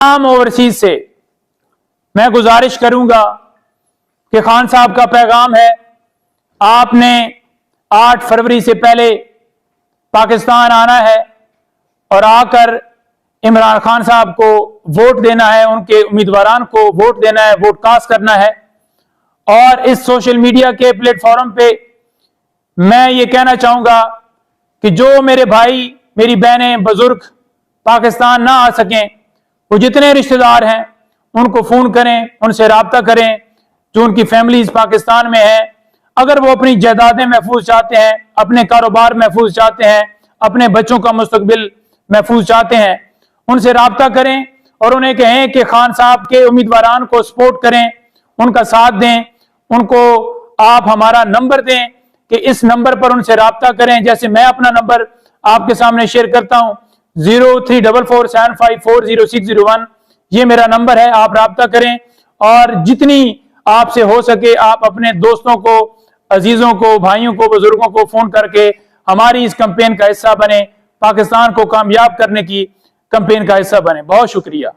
तमाम ओवरसीज से मैं गुजारिश करूंगा कि खान साहब का पैगाम है, आपने 8 फरवरी से पहले पाकिस्तान आना है और आकर इमरान खान साहब को वोट देना है, उनके उम्मीदवारान को वोट देना है, वोट कास्ट करना है। और इस सोशल मीडिया के प्लेटफॉर्म पे मैं ये कहना चाहूंगा कि जो मेरे भाई मेरी बहनें बुजुर्ग पाकिस्तान ना आ सकें, वो जितने रिश्तेदार हैं उनको फोन करें, उनसे राब्ता करें, जो उनकी फैमिलीज पाकिस्तान में है। अगर वो अपनी जायदादें महफूज चाहते हैं, अपने कारोबार महफूज चाहते हैं, अपने बच्चों का मुस्तकबिल महफूज चाहते हैं, उनसे राब्ता करें और उन्हें कहें कि खान साहब के उम्मीदवारान को सपोर्ट करें, उनका साथ दें। उनको आप हमारा नंबर दें कि इस नंबर पर उनसे राब्ता करें। जैसे मैं अपना नंबर आपके सामने शेयर करता हूं, 034475400601, ये मेरा नंबर है, आप राब्ता करें। और जितनी आपसे हो सके आप अपने दोस्तों को, अजीजों को, भाइयों को, बुजुर्गों को फोन करके हमारी इस कैंपेन का हिस्सा बने, पाकिस्तान को कामयाब करने की कैंपेन का हिस्सा बने। बहुत शुक्रिया।